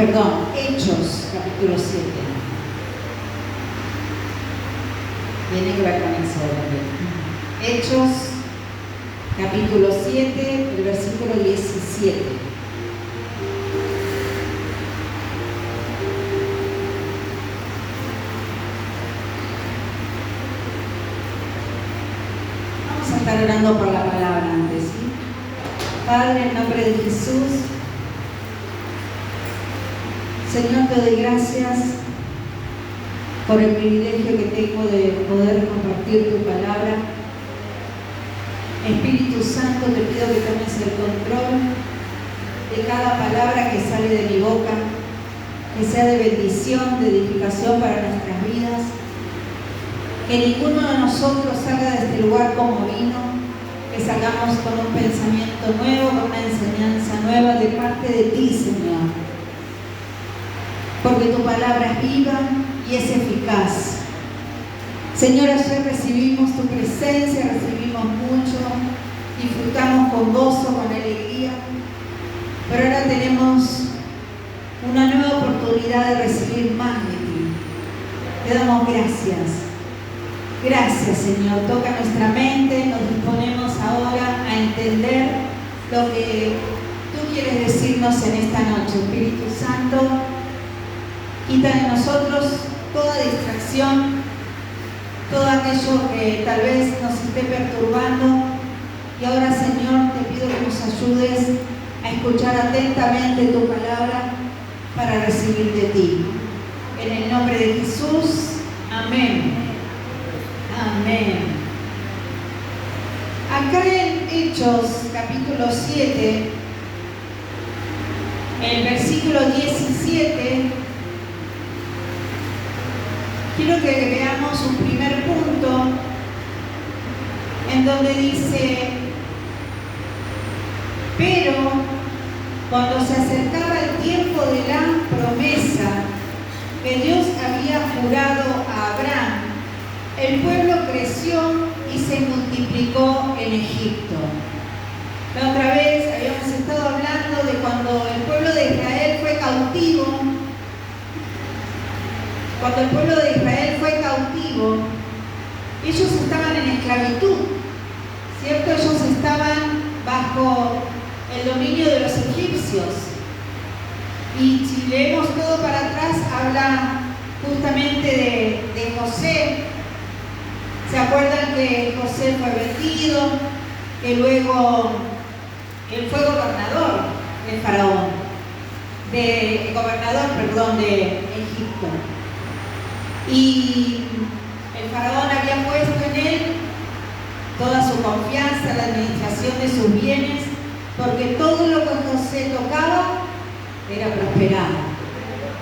Hechos, capítulo 7. Tiene que ver con eso también. Hechos, capítulo 7, el versículo 17. Vamos a estar orando por la palabra antes, ¿sí? Padre, en nombre de Jesús, Señor, te doy gracias por el privilegio que tengo de poder compartir tu palabra. Espíritu Santo, te pido que tomes el control de cada palabra que sale de mi boca, que sea de bendición, de edificación para nuestras vidas. Que ninguno de nosotros salga de este lugar como vino, que salgamos con un pensamiento nuevo, con una enseñanza nueva de parte de ti, Señor. Porque tu palabra es viva y es eficaz. Señor, ayer recibimos tu presencia, recibimos mucho, disfrutamos con gozo, con alegría, pero ahora tenemos una nueva oportunidad de recibir más de ti. Te damos gracias. Gracias, Señor. Toca nuestra mente, nos disponemos ahora a entender lo que tú quieres decirnos en esta noche. Espíritu Santo, quita de nosotros toda distracción, todo aquello que tal vez nos esté perturbando. Y ahora, Señor, te pido que nos ayudes a escuchar atentamente tu palabra para recibir de ti. En el nombre de Jesús, amén. Amén. Acá en Hechos, capítulo 7, el versículo 17, quiero que veamos un primer punto en donde dice: pero cuando se acercaba el tiempo de la promesa que Dios había jurado a Abraham, el pueblo creció y se multiplicó en Egipto. La otra vez habíamos estado hablando de cuando el pueblo de Israel fue cautivo. Cuando el pueblo de Israel fue cautivo, ellos estaban en esclavitud, ¿cierto? Ellos estaban bajo el dominio de los egipcios. Y si leemos todo para atrás, habla justamente de José. ¿Se acuerdan que José fue vendido? Que luego él fue gobernador del faraón, de Egipto. Y el faraón había puesto en él toda su confianza, la administración de sus bienes, porque todo lo que José tocaba era prosperado.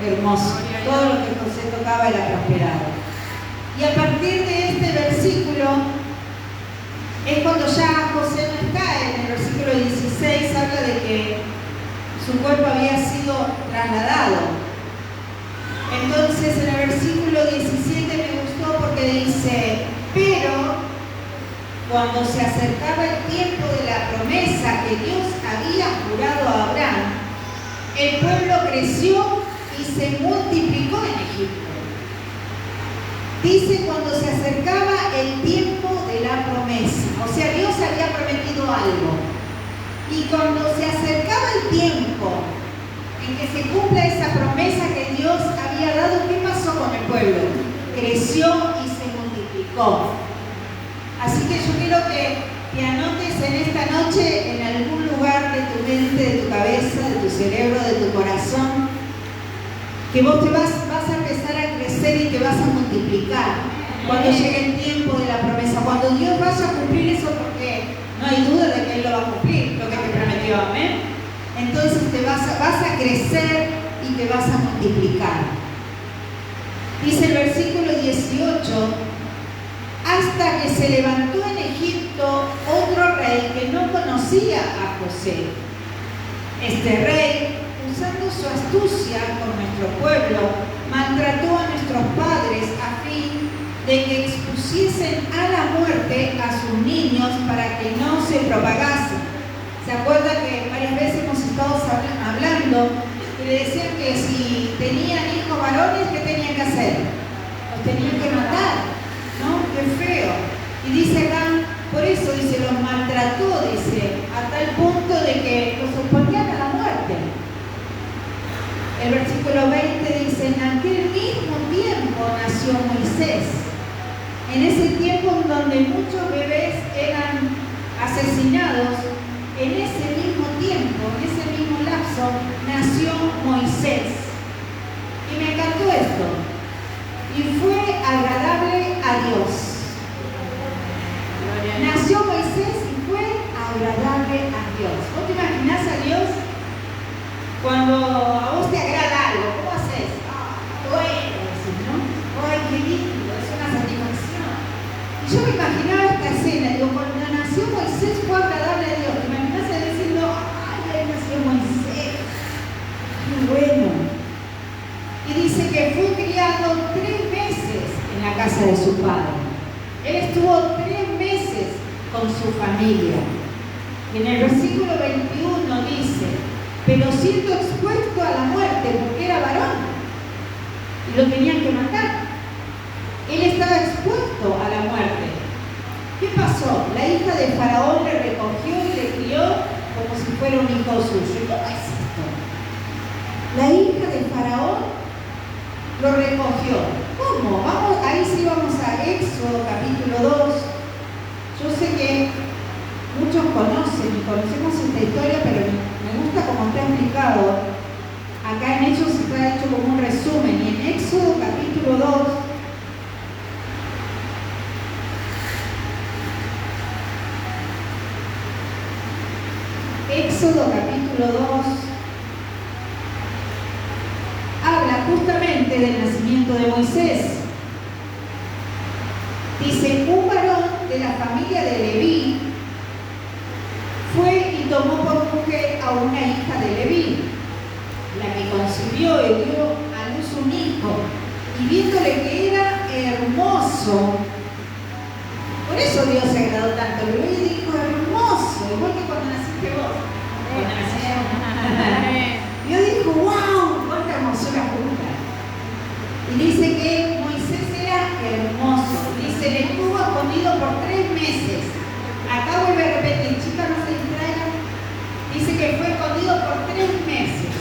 Hermoso. Todo lo que José tocaba era prosperado. Y a partir de este versículo es cuando ya José no está. En el versículo 16 habla de que su cuerpo había sido trasladado. Entonces en el versículo 17 me gustó porque dice: pero cuando se acercaba el tiempo de la promesa que Dios había jurado a Abraham, el pueblo creció y se multiplicó en Egipto. Dice cuando se acercaba el tiempo de la promesa. O sea, Dios había prometido algo. Y cuando se acercaba el tiempo en que se cumpla esa promesa que Dios había dado, ¿qué pasó con el pueblo? Creció y se multiplicó. Así que yo quiero que anotes en esta noche, en algún lugar de tu mente, de tu cabeza, de tu cerebro, de tu corazón, que vos te vas a empezar a crecer y te vas a multiplicar cuando llegue el tiempo de la promesa, cuando Dios vaya a cumplir eso, porque no hay duda de que Él lo va a cumplir, lo que te prometió, amén. Entonces te vas a crecer y te vas a multiplicar. Dice el versículo 18: hasta que se levantó en Egipto otro rey que no conocía a José. Este rey, usando su astucia con nuestro pueblo, maltrató a nuestros padres a fin de que expusiesen a la muerte a sus niños para que no se propagasen. ¿Se acuerdan que varias veces hemos estado hablando que le decían que si tenían hijos varones, ¿qué tenían que hacer? Los tenían que matar, ¿no? Qué feo. Y dice acá, por eso dice, los maltrató, dice, a tal punto de que los exponían a la muerte. El versículo 20 dice, en aquel mismo tiempo nació Moisés. En ese tiempo en donde muchos bebés eran asesinados, en ese mismo tiempo, en ese mismo lapso, nació Moisés. Y me encantó esto. Y fue agradable a Dios. Nació Moisés y fue agradable a Dios. ¿Vos te imaginás a Dios cuando a vos te agrada algo? ¿Cómo haces? Bueno, ¿no? ¡Ay, qué lindo! Es una satisfacción. Y yo me imaginaba esta escena. Digo, cuando nació Moisés fue agradable a Dios. ¿Te imaginás a él diciendo, ¡ay, ahí nació Moisés! ¡Qué bueno! Y dice que fue criado 3 meses en la casa de su padre. Él estuvo 3 meses con su familia. Y en el versículo 21 dice, pero siendo expuesto a la muerte porque era varón y lo tenían que matar. Él estaba expuesto a la muerte. ¿Qué pasó? La hija de Faraón le recogió y le crió como si fuera un hijo suyo. ¿Cómo es esto? La hija de Faraón lo recogió. ¿Cómo? Ahí sí vamos a Éxodo capítulo 2. Yo sé que muchos conocen y conocemos esta historia, pero me gusta cómo está explicado. Acá en Hechos está hecho como un resumen. Y en Éxodo capítulo 2, Éxodo capítulo 2 habla justamente del nacimiento de Moisés. Dice, un varón de la familia de Leví fue y tomó por mujer a una hija de Leví, la que concibió y dio a luz un hijo, y viéndole que era hermoso, por eso Dios se agradó tanto. Leví dijo, hermoso, igual que cuando naciste vos. Dios dijo, wow, cuánta hermosura junta. Y dice que Moisés era hermoso. Dice, le estuvo escondido por 3 meses. Acá vuelve a repetir, chicas, no se distraigan. Dice que fue escondido por 3 meses.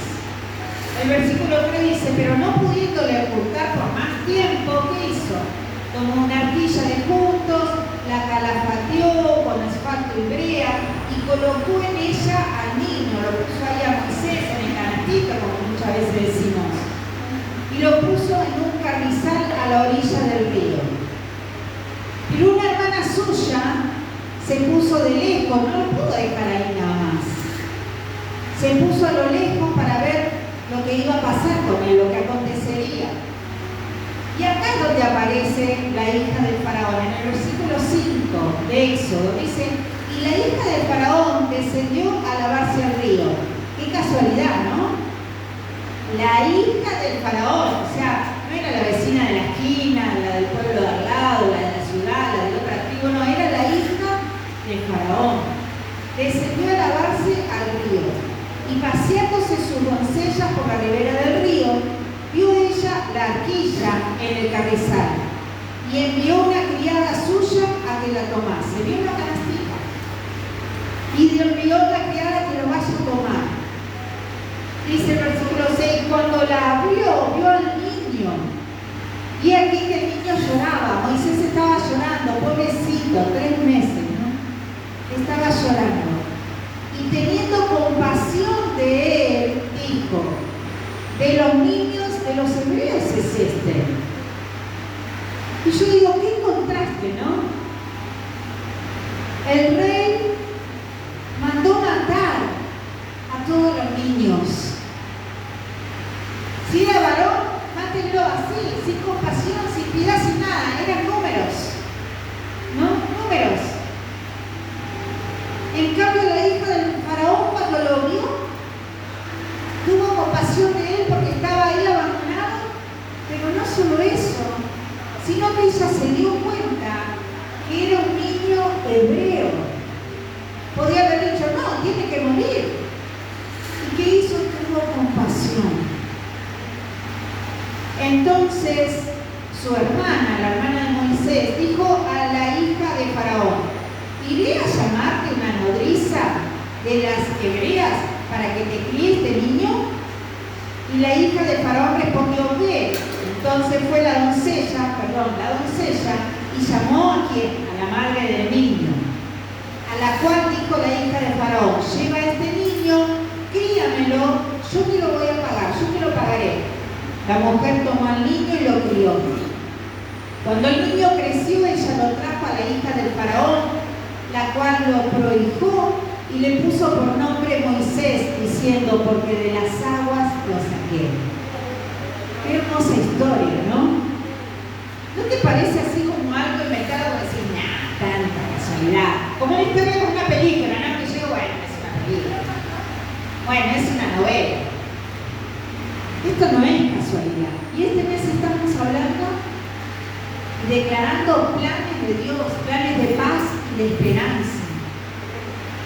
El versículo 3 dice, pero no pudiéndole ocultar por más tiempo, ¿qué hizo? Tomó una arquilla de juntos, la calafateó con asfalto y brea y colocó en ella al niño, lo puso ahí a Moisés en el canastito, como muchas veces decimos, y lo puso en un carrizal a la orilla del río. Pero una hermana suya se puso de lejos, no lo pudo dejar ahí nada más. Se puso a lo lejos para ver lo que iba a pasar con él, lo que acontecería. Y acá es donde aparece la hija del faraón, en el versículo 5 de Éxodo, dice, y la hija del faraón descendió a lavarse al río. Qué casualidad, ¿no? La hija del faraón, o sea, no era la vecina de la esquina, la del pueblo de al lado, la de la ciudad, la de otra tribu, no, era la hija del faraón. Descendió a lavarse al río, y paseándose sus doncellas por la ribera del río, vio ella la arquilla en el carrizal y envió una criada suya a que la tomase. Vio una canastita y le envió la criada que lo vaya a tomar. Dice el versículo 6, cuando la abrió, vio al niño. Y aquí que el niño lloraba. Moisés estaba llorando, pobrecito, 3 meses, ¿no? Estaba llorando. Y teniendo compasión de él, dijo, de los niños de los hebreos es este. Y yo digo, qué contraste, ¿no? El rey mandó matar a todos los niños. Si era varón, mátenlo así, sin compasión, sin piedad, sin nada. Eran números, ¿no? Números. En cambio, la hija del faraón, cuando lo vio, tuvo compasión de él porque estaba ahí abandonado, pero no solo eso, sino que ella se dio cuenta que era un niño hebreo. Podía haber dicho, no, tiene que morir. ¿Y qué hizo? Tuvo compasión. Entonces su hermana, la hermana de Moisés, dijo a la hija de Faraón: ¿iré a llamarte una nodriza de las hebreas para que te críe este niño? Y la hija de Faraón respondió: ¿qué? Entonces fue la doncella, y llamó ¿a quién? A la madre del niño, a la cual dijo la hija de Faraón: lleva a este niño, críamelo, yo te lo voy a pagar, yo te lo pagaré. La mujer tomó al niño y lo crió. Cuando el niño creció, ella lo trajo a la hija del Faraón, la cual lo prohijó y le puso por nombre Moisés, diciendo: porque de las aguas lo saqué. Qué hermosa historia, ¿no? ¿No te parece así como algo inventado? Decir, nah, tanta casualidad. Como la historia de una película, ¿no? Que yo digo, bueno, es una película. Bueno, es una novela. Esto no es casualidad. Y este mes estamos hablando y declarando planes de Dios, planes de paz y de esperanza.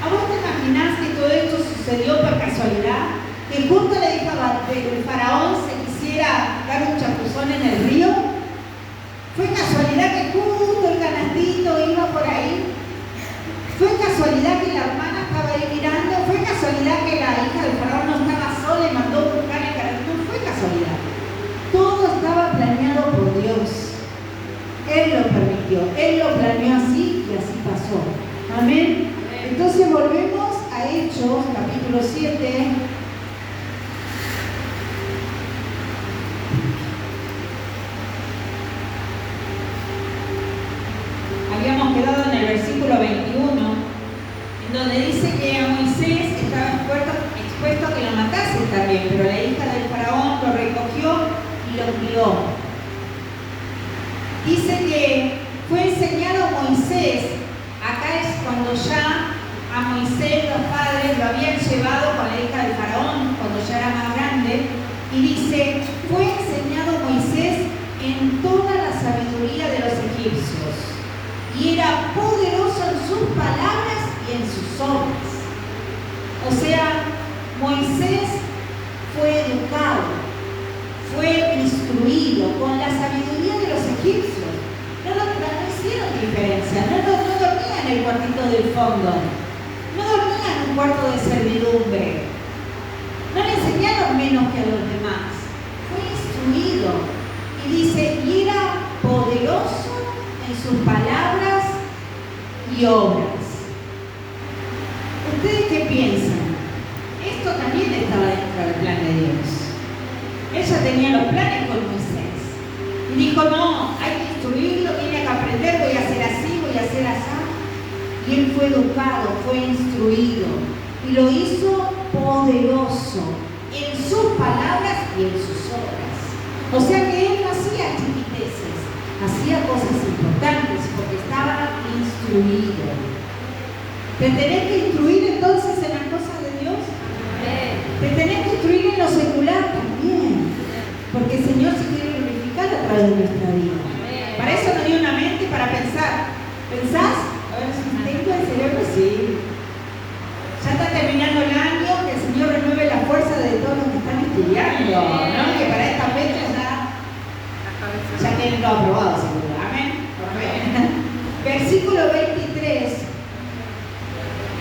¿A vos te imaginás que todo esto sucedió por casualidad? Que justo la hija del Faraón se quisiera dar un chapuzón en el río. ¿Fue casualidad que justo el canastito iba por ahí? ¿Fue casualidad que la hermana estaba ahí mirando? ¿Fue casualidad que la hija del Faraón no estaba sola y mandó a buscar el canastito? No fue casualidad. Todo estaba planeado por Dios. Él lo permitió, Él lo planeó así y así pasó. Amén. Entonces volvemos a Hechos, capítulo 7. Habíamos quedado en el versículo 21, en donde dice que a Moisés estaba expuesto a que lo matasen también, pero la hija del Faraón lo recogió y lo crió. Dice que fue enseñado a Moisés. Acá es cuando ya a Moisés los padres lo habían llevado con la hija del Faraón, cuando ya era más grande, y dice: fue enseñado Moisés en toda la sabiduría de los egipcios, y era poderoso en sus palabras y en sus obras. O sea, Moisés fue educado, fue instruido con la sabiduría de los egipcios. No hicieron diferencia, no dormía en el cuartito del fondo, no dormía en un cuarto de servidumbre, no le enseñaron menos que a los demás, fue instruido. Y dice, y era poderoso en sus palabras y obras. ¿Ustedes qué piensan? Esto también estaba dentro del plan de Dios. Ella tenía los planes con Moisés y dijo: no, hay que instruirlo, tiene que aprender, voy a hacer así, voy a hacer así. Y él fue educado, fue instruido y lo hizo poderoso en sus palabras y en sus obras. O sea que él no hacía chiquiteces, hacía cosas importantes porque estaba instruido. ¿Te tenés que instruir entonces en las cosas de Dios? Te tenés que instruir en lo secular también, porque el Señor se quiere glorificar a través de nuestra vida. Para eso nos dio una mente para pensar. ¿Pensás? A ver si tengo el cerebro, sí. Ya está terminando el año, que el Señor renueve la fuerza de todos los que están estudiando, ¿no? Que para esta fecha ya tienen todo aprobado, seguro. Amén. Versículo 23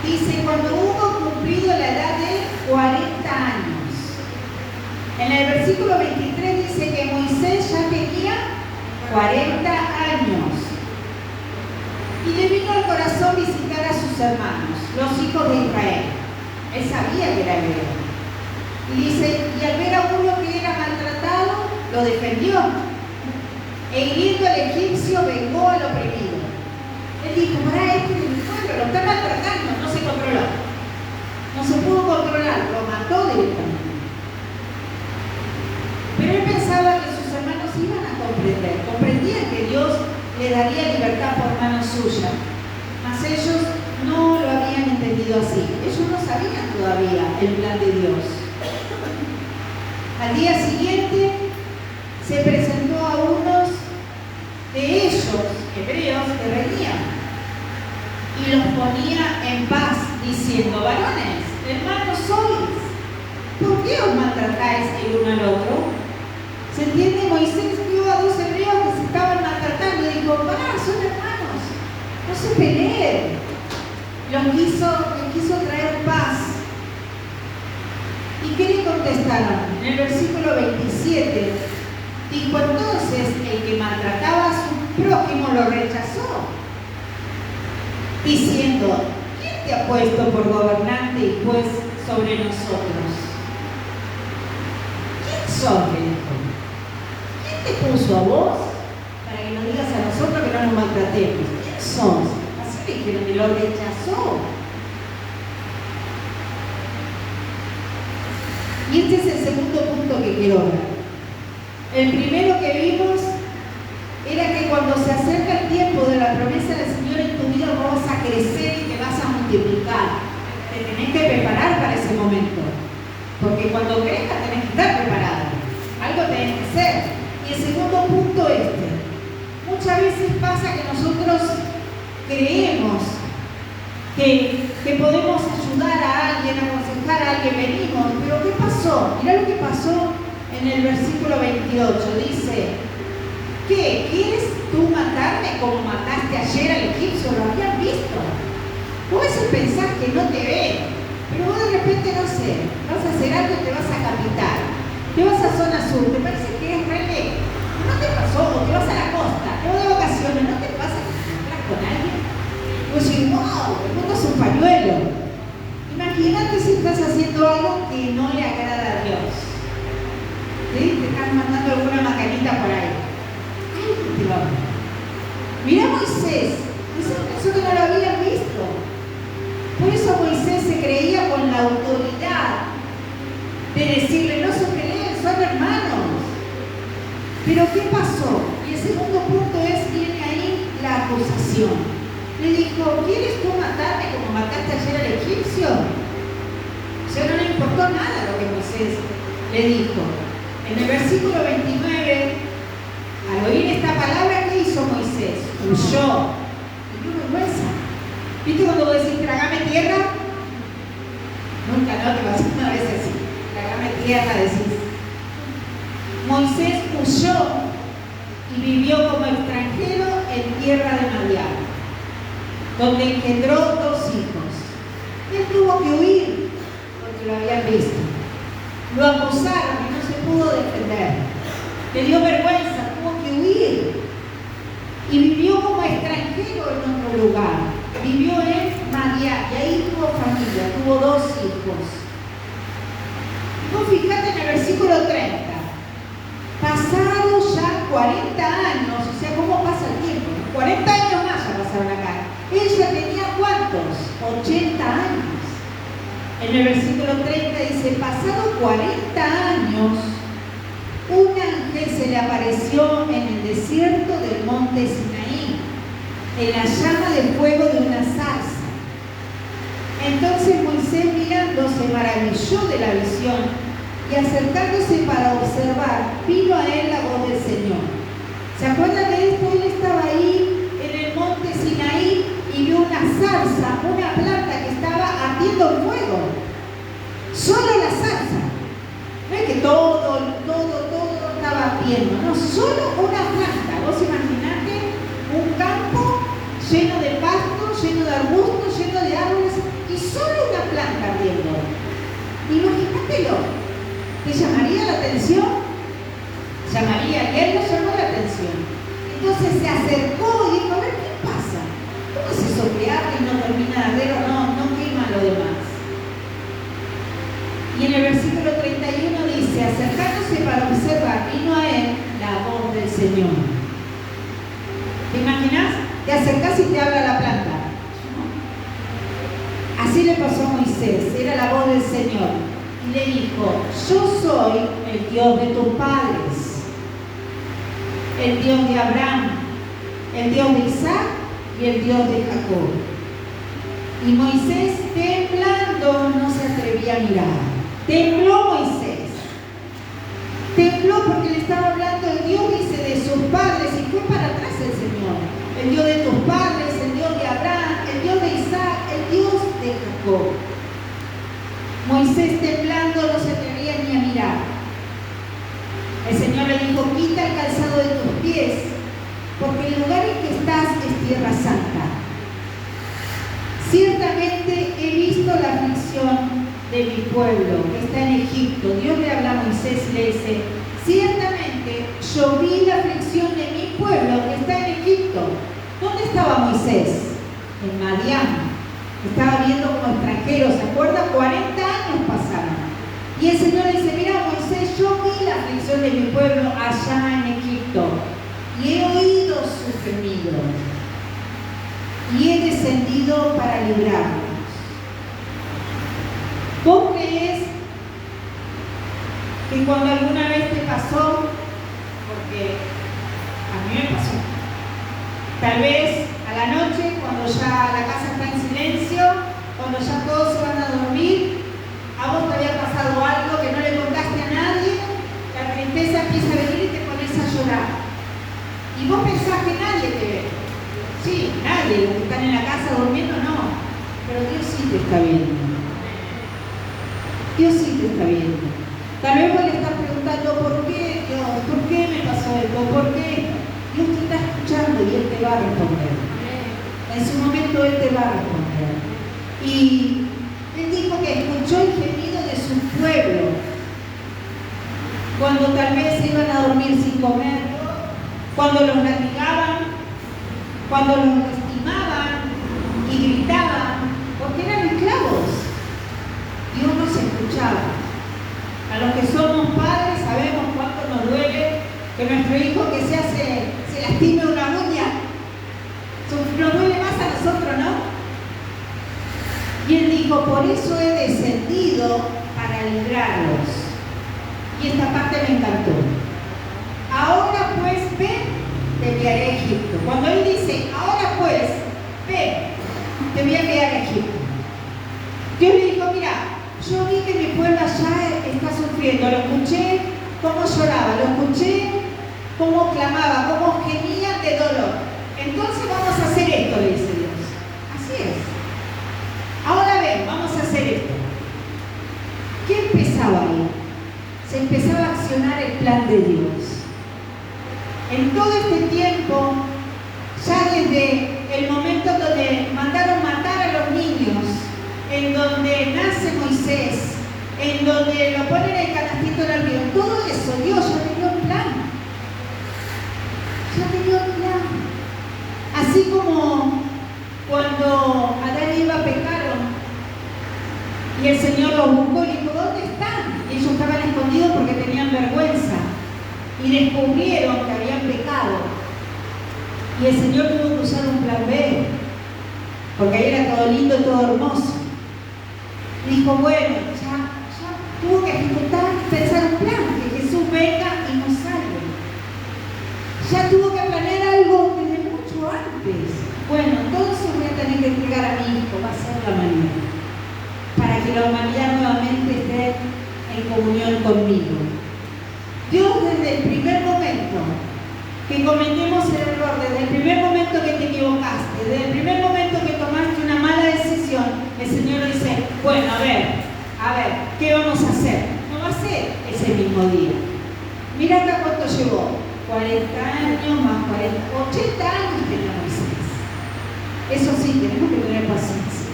dice: cuando hubo cumplido la edad de 40 años. En el versículo 23 dice que Moisés ya tenía 40 años. Y le vino al corazón visitar a sus hermanos, los hijos de Israel. Él sabía que era hebreo. Y dice, y al ver a uno que era maltratado, lo defendió. E hiriendo al egipcio, vengó al oprimido. Él dijo: para este es mi pueblo, lo está maltratando, no se controló. No se pudo controlar, lo mató directamente. Pero él pensaba que sus hermanos iban a comprender, comprendían que Dios le daría libertad por mano suya, mas ellos no lo habían entendido así. Ellos no sabían todavía el plan de Dios. Al día siguiente se presentó a unos de ellos, hebreos, que reñían, y los ponía en paz, diciendo: varones, hermanos sois, ¿por qué os maltratáis el uno al otro? ¿Se ¿Se entiende? Moisés vio a dos hebreos que se estaban maltratando y dijo, son hermanos, no se peleen. Les quiso traer paz. ¿Y qué le contestaron? En el versículo 27, dijo, entonces el que maltrataba a su prójimo lo rechazó, diciendo, ¿quién te ha puesto por gobernante y juez sobre nosotros? ¿Quién sos? Le dijo. ¿Quién te puso a vos para que nos digas a nosotros que no nos maltratemos? ¿Quién sos? Así le dijeron, y lo rechazó. Y este es el segundo punto que quiero ver. El primero que vimos era que cuando se acerca el tiempo de la promesa del Señor en tu vida, vos vas a crecer y te vas a multiplicar. Te tenés que preparar para ese momento. Porque cuando crezcas tenés que estar preparado. Algo tenés que hacer. Y el segundo punto muchas veces pasa que nosotros creemos que podemos ayudar a alguien, aconsejar a alguien, venimos, pero ¿qué pasó? Mirá lo que pasó en el versículo 28, dice, ¿qué? ¿Quieres tú matarme como mataste ayer al egipcio? Lo habían visto. Vos a veces pensás que no te ven, pero vos de repente, no sé, vas a hacer algo y te vas a Capital, te vas a zona sur, te parece que es re lejos. ¿No te pasó? O te vas a la costa, te vas de vacaciones, ¿no te pasa que te encontrás con alguien? Pues digo, wow, el mundo es un pañuelo. Imagínate si estás haciendo algo que no le agrada a Dios. ¿Sí? Te estás mandando alguna macanita por ahí. Ay, Dios. Mirá Moisés. Moisés pensó que no lo habían visto. Por eso Moisés se creía con la autoridad de decirle, no se peleen, son hermanos. Pero ¿qué pasó? Y el segundo punto viene ahí la acusación. Le dijo, ¿quieres tú matarme como mataste ayer al egipcio? O sea, no le importó nada lo que Moisés le dijo. En el versículo 29, al oír esta palabra, ¿qué hizo Moisés? Huyó. Y dio vergüenza. ¿Viste cuando vos decís, trágame tierra? Nunca, no, te vas a decir una vez así. Trágame tierra, decís. Moisés huyó y vivió como extranjero en tierra de Madián, donde engendró 2 hijos. Él tuvo que huir porque lo habían visto. Lo acusaron y no se pudo defender. Le dio vergüenza, tuvo que huir. Y vivió como extranjero en otro lugar. Vivió en Madián y ahí tuvo familia, tuvo 2 hijos. Y vos fijate en el versículo 30. Pasados ya 40 años, o sea, ¿cómo pasa el tiempo? 40 años más ya pasaron acá. Ella tenía ¿cuántos? 80 años. En el versículo 30 dice, pasados 40 años, un ángel se le apareció en el desierto del monte Sinaí, en la llama de fuego de una zarza. Entonces Moisés mirando se maravilló de la visión y acercándose para observar, vino a él la voz del Señor. ¿Se acuerdan de esto? Él estaba ahí en el monte Sinaí y vio una zarza, una planta que estaba ardiendo en fuego. Solo la zarza. No es que todo estaba ardiendo, no, solo una planta. Vos imaginate un campo lleno de pasto, lleno de arbustos, lleno de árboles y solo una planta ardiendo. Imagínatelo. ¿Te llamaría la atención? Llamaría, y él lo llamó la atención. Entonces se acercó y dijo, a ver, ¿qué pasa? ¿Cómo es eso que arde y no termina de arder o no quema lo demás? Y en el versículo 31 dice, acercándose para observar, vino a él la voz del Señor. ¿Te imaginas? Te acercás y te habla la planta. Así le pasó a Moisés, era la voz del Señor. Y le dijo, yo soy el Dios de tus padres, el Dios de Abraham, el Dios de Isaac y el Dios de Jacob. Y Moisés, temblando, no se atrevía a mirar. Tembló Moisés. Tembló porque le estaba hablando el Dios, dice, de sus padres, y fue para atrás el Señor. El Dios de tus padres, el Dios de Abraham, el Dios de Isaac, el Dios de Jacob. Moisés temblando no se atrevía ni a mirar. El Señor le dijo, quita el calzado de tus pies, porque el lugar en que estás es tierra santa. Ciertamente he visto la aflicción de mi pueblo que está en Egipto. Dios le habla a Moisés y le dice, ciertamente yo vi la aflicción de mi pueblo que está en Egipto. ¿Dónde estaba Moisés? En Madián. Estaba viendo como extranjero, ¿se acuerda? 40 años pasaron. Y el Señor le dice, mira Moisés, yo vi la aflicción de mi pueblo allá en Egipto y he oído su gemido y he descendido para librarlos. ¿Vos crees que cuando alguna vez te pasó, porque a mí me pasó, tal vez a la noche, cuando ya la casa está en silencio, cuando ya todos se van a dormir, a vos te había pasado algo que no le contaste a nadie, la tristeza empieza a venir y te pones a llorar. Y vos pensás que nadie te ve. Sí, nadie, los que están en la casa durmiendo no, pero Dios sí te está viendo. Dios sí te está viendo. Tal vez vos le estás preguntando, ¿por qué Dios? ¿Por qué me pasó esto? ¿Por qué? Dios te está escuchando y Él te va a responder. En su momento Él te va a responder. Y Él dijo que escuchó el gemido de su pueblo cuando tal vez se iban a dormir sin comer, cuando los latigaban, cuando los lastimaban y gritaban, porque eran esclavos. Dios nos escuchaba. A los que somos padres sabemos cuánto nos duele que nuestro hijo que se lastime una uña. Nos duele más a nosotros, ¿no? Y Él dijo, por eso he descendido para librarlos. Y esta parte me encantó. Ahora pues ven, te enviaré a Egipto. Cuando Él dice, ahora pues, ven, te voy a enviar a Egipto. Dios le dijo, mira, yo vi que mi pueblo allá está sufriendo. Lo escuché cómo lloraba, lo escuché cómo clamaba, cómo gemía de dolor. Entonces vamos a hacer esto, le dice Dios. Así es. Ahora ven, vamos a hacer esto. ¿Qué empezaba ahí? Se empezaba a accionar el plan de Dios. En todo este tiempo, ya desde el momento donde mandaron matar a los niños, en donde nace Moisés, en donde lo ponen en el canastito del río, todo eso Dios ya tenía un plan. Ya tenía un plan. Así como cuando Adán y Eva pecaron y el Señor los buscó y dijo, ¿dónde están? Y ellos estaban escondidos porque tenían vergüenza y descubrieron que habían pecado. Y el Señor tuvo que usar un plan B, porque ahí era todo lindo, todo hermoso. Dijo, bueno, ya tuvo que ejecutar, pensar un plan, que Jesús venga y nos salve. Ya tuvo que planear algo desde mucho antes. Bueno, entonces voy a tener que entregar a mi hijo, va a ser la manera, para que la humanidad nuevamente esté en comunión conmigo. Dios desde el primer momento que cometemos el error, desde el primer momento que te equivocaste, desde el primer momento que tomaste una mala decisión, el Señor dice, bueno, a ver, ¿qué vamos a hacer? No va a ser ese mismo día. Mira acá cuánto llevó, 40 años más 40, 80 años tenía Moisés. Eso sí, tenemos que tener paciencia.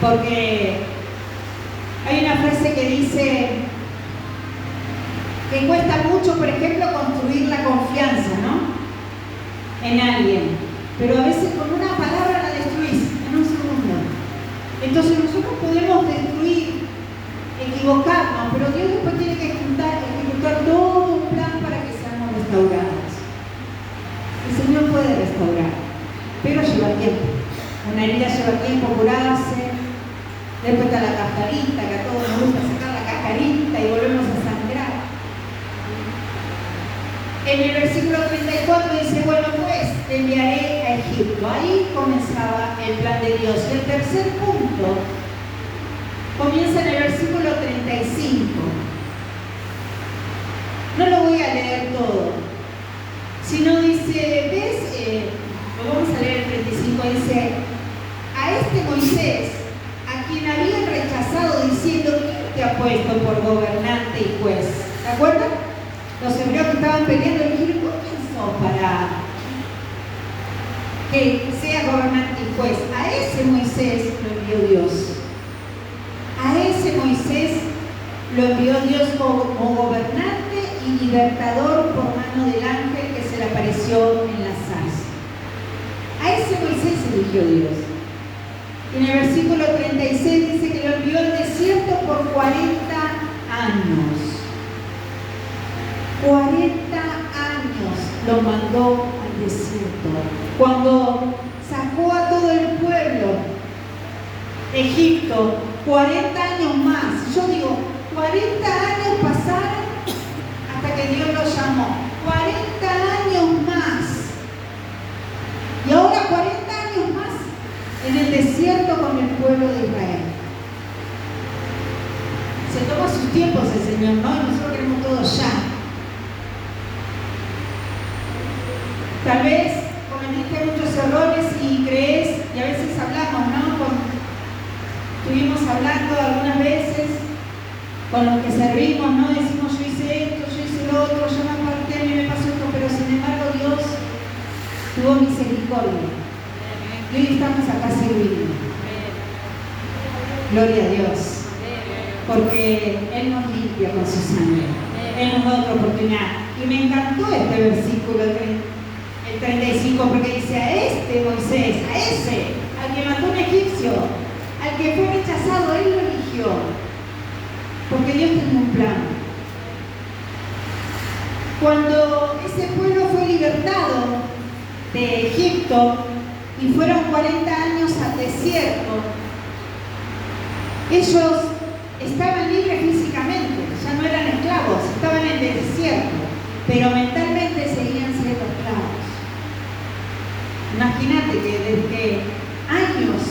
Porque hay una frase que dice que cuesta mucho, por ejemplo, construir la confianza, ¿no? En alguien. Pero a veces con una palabra la destruís en un segundo. Entonces nosotros podemos destruir, equivocarnos, pero Dios después tiene que ejecutar todo un plan para que seamos restaurados. El Señor puede restaurar, pero lleva tiempo. Una herida lleva tiempo curarse. Después está la cascarita, que a todos nos gusta sacar la cascarita y volvemos a sangrar. En el versículo 34 dice, bueno pues, te enviaré a Egipto. Ahí comenzaba el plan de Dios. Y el tercer punto comienza en el versículo 35. No lo voy a leer todo, sino dice, ¿ves? Lo vamos a leer el 35, dice, a este Moisés, a quien habían rechazado diciendo, ¿quién te ha puesto por gobernante y juez? ¿Se acuerdan? Los hebreos que estaban peleando le dijeron, ¿por quién sos para que sea gobernante y juez? A ese Moisés lo envió Dios. A ese Moisés lo envió Dios como gobernante y libertador por mano del ángel que se le apareció en la zarza. A ese Moisés eligió Dios. En el versículo 36 dice que lo envió al desierto por 40 años. 40 años lo mandó al desierto. Cuando sacó a todo el pueblo de Egipto, 40 años más. Yo digo, 40 años pasaron hasta que Dios lo llamó. 40 años más. Y ahora 40 años más en el desierto con el pueblo de Israel. Se toma sus tiempos el Señor, ¿no? Y nosotros queremos todo ya. Tal vez cometiste muchos errores y crees, y a veces hablamos, ¿no? Estuvimos hablando algunas veces con los que servimos, ¿no? Decimos, yo hice esto, yo hice lo otro, yo me aparté, a mí me pasó esto, pero sin embargo Dios tuvo misericordia. Y hoy estamos acá sirviendo. Gloria a Dios. Porque Él nos limpia con su sangre. Él nos da otra oportunidad. Y me encantó este versículo, el 35, porque dice, a este Moisés, a ese, al que mató un egipcio, al que fue rechazado, Él lo eligió. Porque Dios tiene un plan. Cuando ese pueblo fue libertado de Egipto y fueron 40 años al desierto, ellos estaban libres físicamente, ya no eran esclavos, estaban en el desierto, pero mentalmente seguían siendo esclavos. Imagínate que desde años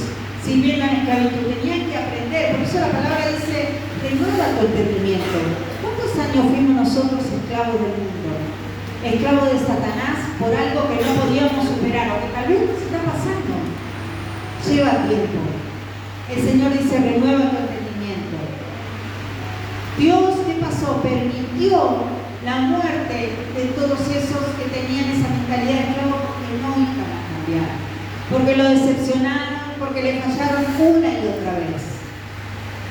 sirviendo en esclavitud tenían que aprender, por eso la palabra dice, renueva tu entendimiento. ¿Cuántos años fuimos nosotros esclavos del mundo? Esclavos de Satanás por algo que no podíamos superar, o que tal vez nos está pasando. Lleva tiempo. El Señor dice, renueva tu entendimiento. Dios, ¿qué pasó? Permitió la muerte de todos esos que tenían esa mentalidad de esclavo porque no iban a cambiar. Porque lo decepcionaron, porque le fallaron una y otra vez.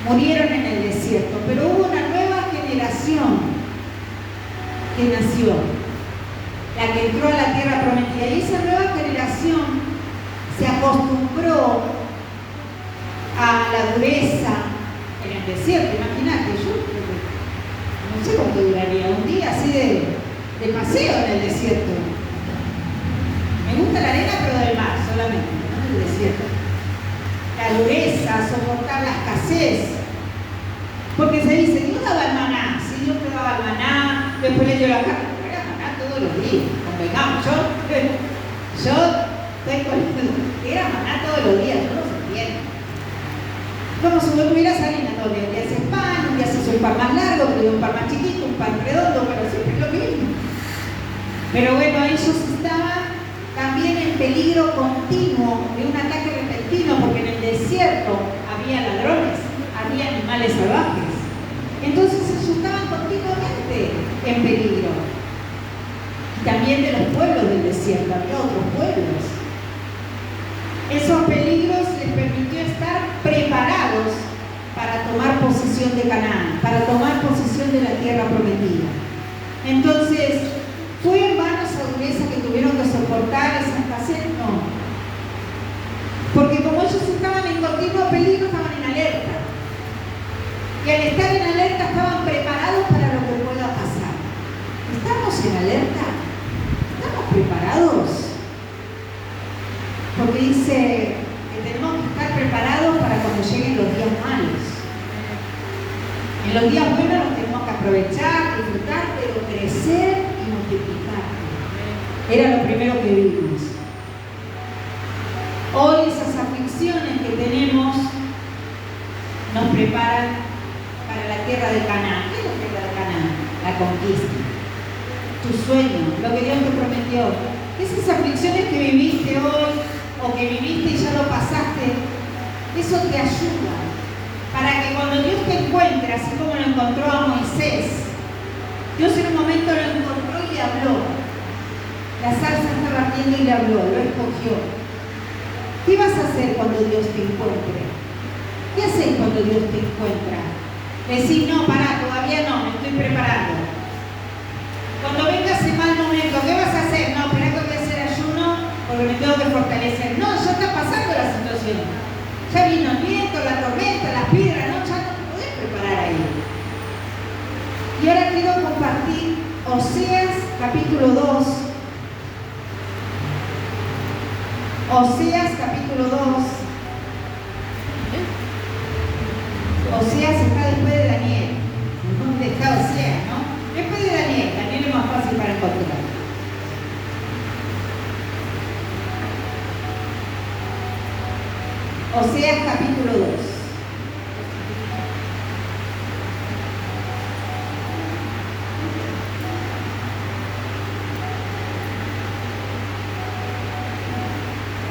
Murieron en el desierto, pero hubo una nueva generación que nació, la que entró a la tierra prometida, y esa nueva generación se acostumbró a la dureza en el desierto. Imagínate, yo no sé cuánto duraría un día así de paseo en el desierto. Me gusta la arena, pero del mar solamente, no del desierto. La dureza, soportar la escasez. Porque se dice, Dios daba el maná. Si Dios te daba el maná, después le dio la carne, pero era maná todos los días. Convengamos, yo estoy con era maná todos los días, yo no se entiende. Como si no tuvieras harina todo el día. Un día haces pan, un día haces un pan más largo, otro día un pan más chiquito, un pan redondo, pero siempre es lo mismo. Pero bueno, ellos estaban también en peligro continuo de un ataque repentino, porque en el desierto había ladrones, había animales salvajes. Entonces ellos estaban continuamente en peligro. Y también de los pueblos del desierto, había otros pueblos. Esos peligros les permitió estar preparados para tomar posesión de Canaán, para tomar posesión de la tierra prometida. Entonces, ¿fue en vano esa dureza que tuvieron que soportar, esa escasez? No. Porque como ellos estaban en continuo peligro, estaban en alerta. Y al estar en alerta estaban preparados para lo que pueda pasar. ¿Estamos en alerta? ¿Estamos preparados? Porque dice que tenemos que estar preparados para cuando lleguen los días malos. En los días buenos los tenemos que aprovechar, disfrutar, pero crecer y multiplicar. Era lo primero que vimos. Hoy esas aflicciones que tenemos nos preparan para la tierra de Canaán. ¿Qué es la tierra de Canaán? La conquista. Tu sueño, lo que Dios te prometió. Esas aflicciones que viviste hoy o que viviste y ya lo pasaste, eso te ayuda para que cuando Dios te encuentre, así como lo encontró a Moisés, Dios en un momento lo encontró y le habló. La zarza estaba ardiendo y le habló, lo escogió. ¿Qué vas a hacer cuando Dios te encuentre? ¿Qué haces cuando Dios te encuentra? Decir, no, pará, todavía no, me estoy preparando. Cuando venga ese mal momento, ¿qué vas a hacer? No, espera que voy a hacer ayuno porque me tengo que fortalecer. No, ya está pasando la situación. Ya vino el viento, la tormenta, las piedras, no, ya no te podés preparar ahí. Y ahora quiero compartir Oseas capítulo 2. Oseas capítulo 2. Oseas está después de Daniel. ¿Dónde está Oseas, no? Después de Daniel. Daniel es más fácil para encontrar. Oseas capítulo 2.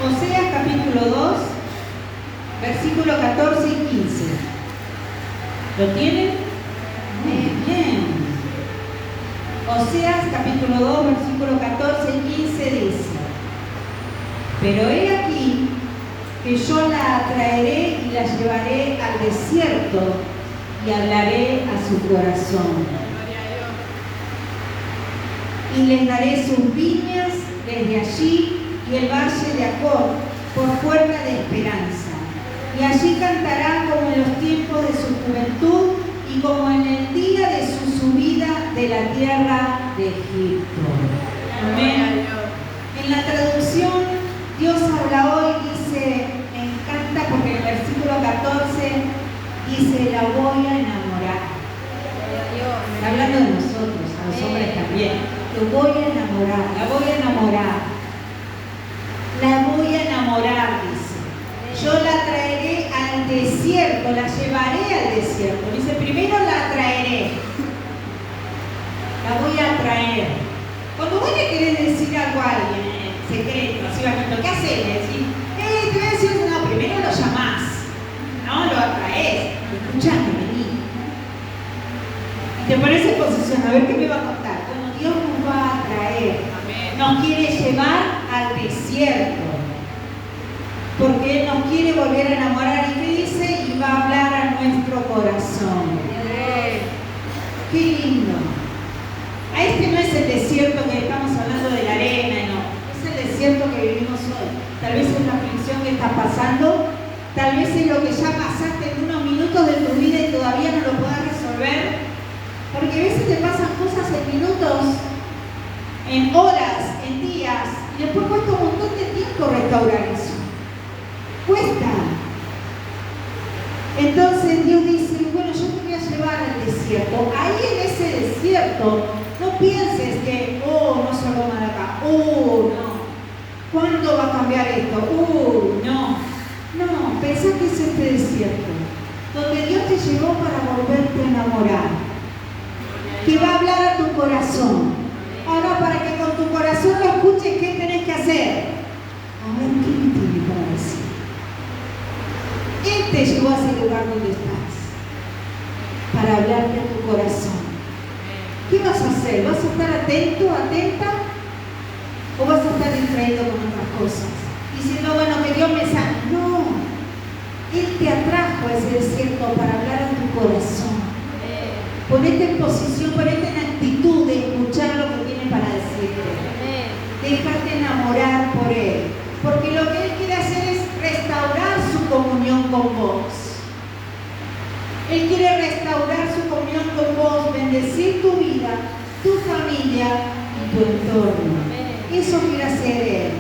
Oseas capítulo 2, versículo 14 y 15. ¿Lo tienen? Bien. Oseas capítulo 2, versículo 14 y 15 dice: pero he aquí que yo la atraeré y la llevaré al desierto y hablaré a su corazón. Y les daré sus viñas desde allí y el valle de Acor por puerta de esperanza. Y allí cantará como en los tiempos de su juventud y como en el día de su subida de la tierra de Egipto. Amén. En la traducción, Dios habla hoy, dice, me encanta porque en el versículo 14 dice, la voy a enamorar. Está hablando de nosotros, a los hombres también. Lo voy a enamorar, la voy a enamorar. La voy a enamorar, dice. Yo la traeré al desierto, la llevaré al desierto. Dice, primero la traeré. La voy a traer. Cuando vos le querés decir algo a alguien en secreto, así bajito, ¿qué haces? Le decís, te voy a decir, no, primero lo llamás. No, lo atraes. Escuchame, vení. Y te pones en posición, a ver qué me va a contar. Bueno, Dios nos va a traer. Nos quiere llevar al desierto, porque Él nos quiere volver a enamorar. ¿Y qué dice? Y va a hablar a nuestro corazón. ¡Qué lindo! A este no es el desierto que estamos hablando de la arena, no. Es el desierto que vivimos hoy. Tal vez es la aflicción que estás pasando, tal vez es lo que ya pasaste en unos minutos de tu vida y todavía no lo puedas resolver, porque a veces te pasan cosas en minutos, en horas, en días, y después cuesta un montón de tiempo restaurar eso. Cuesta. Entonces Dios dice, bueno, yo te voy a llevar al desierto. Ahí en ese desierto, no pienses que, no salgo mal acá, no. ¿Cuándo va a cambiar esto? No. No, pensá que es este desierto, donde Dios te llevó para volverte a enamorar, que va a hablar a tu corazón. Ahora, para que con tu corazón lo escuches, ¿qué tenés que hacer? A ver, ¿qué me tiene para decir? Él te llevó a ese lugar donde estás, para hablarte a tu corazón. ¿Qué vas a hacer? ¿Vas a estar atento, atenta? ¿O vas a estar distraído con otras cosas? Diciendo, bueno, que Dios me sane. No. Él te atrajo a ese desierto para hablar a tu corazón. Ponete en posición, ponete en actitud de escuchar lo que tiene para decirte. Déjate enamorar por Él. Porque lo que Él quiere hacer es restaurar su comunión con vos. Él quiere restaurar su comunión con vos, bendecir tu vida, tu familia y tu entorno. Eso quiere hacer Él.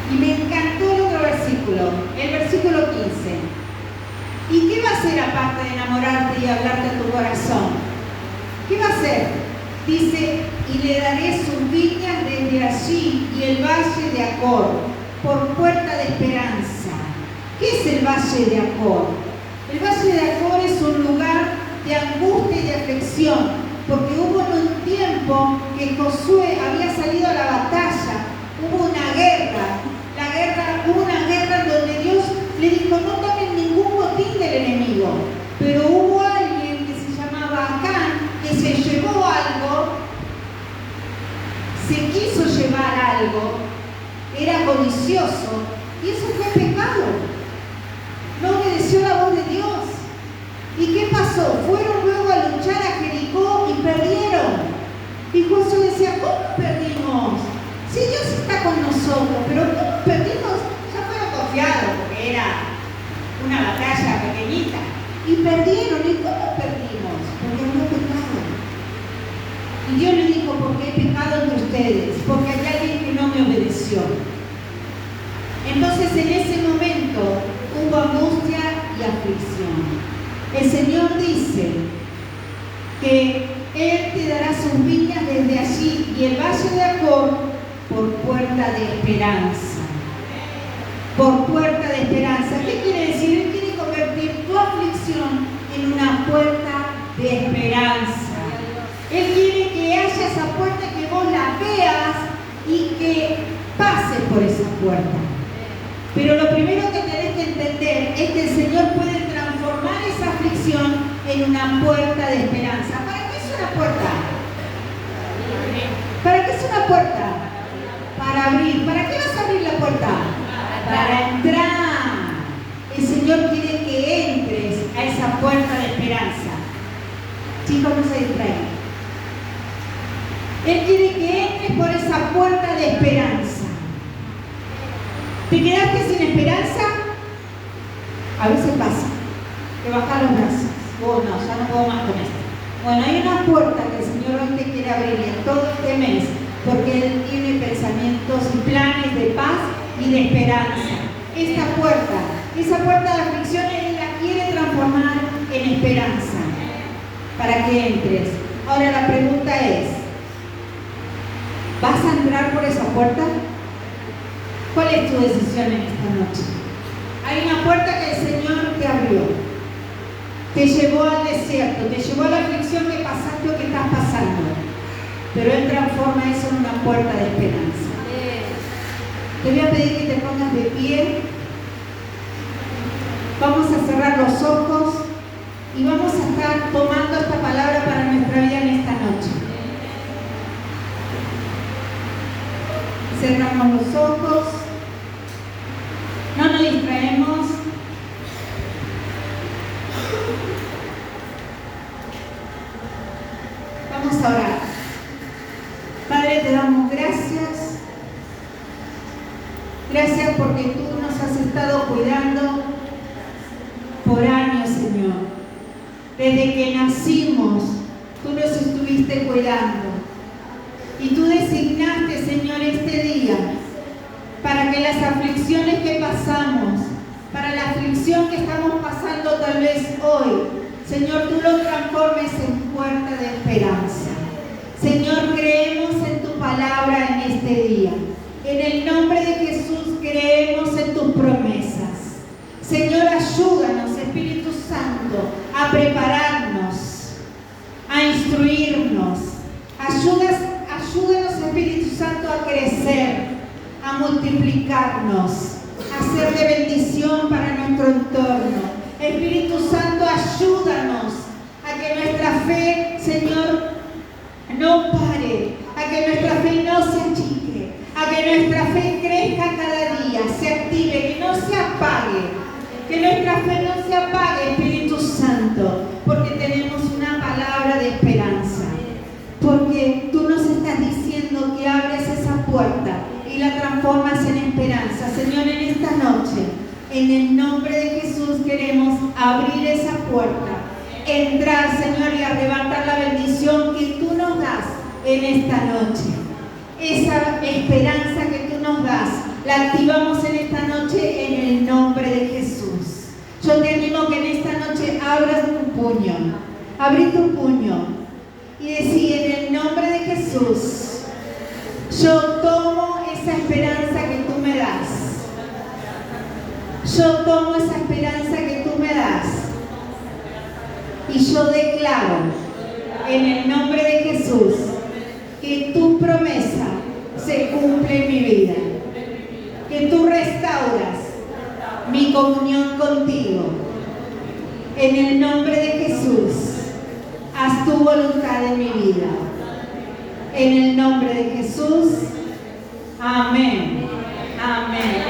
Y me encantó el otro versículo, el versículo 15. ¿Y qué va a hacer aparte de enamorarte y hablarte a tu corazón? ¿Qué va a hacer? Dice, y le daré sus viñas desde allí y el valle de Acor, por puerta de esperanza. ¿Qué es el valle de Acor? El valle de Acor es un lugar de angustia y de aflicción, porque hubo un tiempo que Josué había salido a la batalla, hubo una guerra, hubo una guerra donde Dios le dijo, no tomen ningún botín del enemigo, pero hubo alguien que se llamaba Acán, pecado. No obedeció la voz de Dios. ¿Y qué pasó? Fueron luego a luchar a Jericó y perdieron. Y Josué decía, ¿cómo perdimos? Si Dios está con nosotros, pero ¿cómo perdimos? Ya fueron confiados porque era una batalla pequeñita. Y perdieron. ¿Y cómo perdimos? Porque había pecado. Y Dios le dijo, porque hay pecado entre ustedes, porque hay alguien que no me obedeció. Entonces en ese momento hubo angustia y aflicción. El Señor dice que Él te dará sus viñas desde allí y el valle de Acor por puerta de esperanza. Por puerta de esperanza. ¿Qué quiere decir? Él quiere convertir tu aflicción en una puerta de esperanza. Él quiere que haya esa puerta, que vos la veas y que pases por esa puerta. Pero lo primero que tenés que entender es que el Señor puede transformar esa aflicción en una puerta de esperanza. ¿Para qué es una puerta? ¿Para qué es una puerta? Para abrir. ¿Para qué vas a abrir la puerta? Para entrar. El Señor quiere que entres a esa puerta de esperanza. Chicos, no se distraigan. Él quiere que entres por esa puerta de esperanza. ¿Te quedaste sin esperanza? A veces pasa. Te bajas los brazos. Oh, no, ya no puedo más con esto. Bueno, hay una puerta que el Señor hoy te quiere abrir en todo este mes, porque Él tiene pensamientos y planes de paz y de esperanza. Esa puerta de aflicción, Él la quiere transformar en esperanza para que entres. Ahora la pregunta es, ¿vas a entrar por esa puerta? ¿Cuál es tu decisión en esta noche? Hay una puerta que el Señor te abrió. Te llevó al desierto, te llevó a la aflicción que pasaste o que estás pasando. Pero Él transforma eso en una puerta de esperanza. Te voy a pedir que te pongas de pie. Vamos a cerrar los ojos y vamos a estar tomando esta palabra para nuestra vida en esta noche. Cerramos los ojos. No nos distraemos. Vamos a orar. Padre, te damos gracias. Gracias porque tú nos has estado cuidando por años, Señor. Desde que nacimos, tú nos estuviste cuidando. Y tú designaste, Señor, este día para que las aflicciones que pasamos, para la aflicción que estamos pasando tal vez hoy, Señor, tú lo transformes en puerta de esperanza. Señor, creemos en tu palabra en este día. En el nombre de Jesús creemos en tus promesas. Señor, ayúdanos, Espíritu Santo, a prepararnos, a instruirnos. Ayúdanos, Espíritu Santo, a crecer, a multiplicarnos, a ser de bendición para nuestro entorno. Espíritu Santo, ayúdanos a que nuestra fe, Señor, no pare, a que nuestra fe no se achique, a que nuestra fe crezca cada día, se active, que no se apague, que nuestra fe no se apague, Espíritu Santo, porque tenemos una palabra de esperanza, porque tú nos estás diciendo que abres esa puerta y la transformas en esperanza. Señor, en esta noche, en el nombre de Jesús queremos abrir esa puerta, entrar, Señor, y arrebatar la bendición que tú nos das en esta noche. Esa esperanza que tú nos das, la activamos en esta noche en el nombre de Jesús. Yo te animo que en esta noche abras tu puño, abrí tu puño y decí: en el nombre de Jesús, yo tomo esa esperanza que tú me das. Yo tomo esa esperanza que tú me das y yo declaro en el nombre de Jesús que tu promesa se cumple en mi vida, que tú restauras mi comunión contigo. En el nombre de Jesús, haz tu voluntad en mi vida. En el nombre de Jesús, amén. Amén.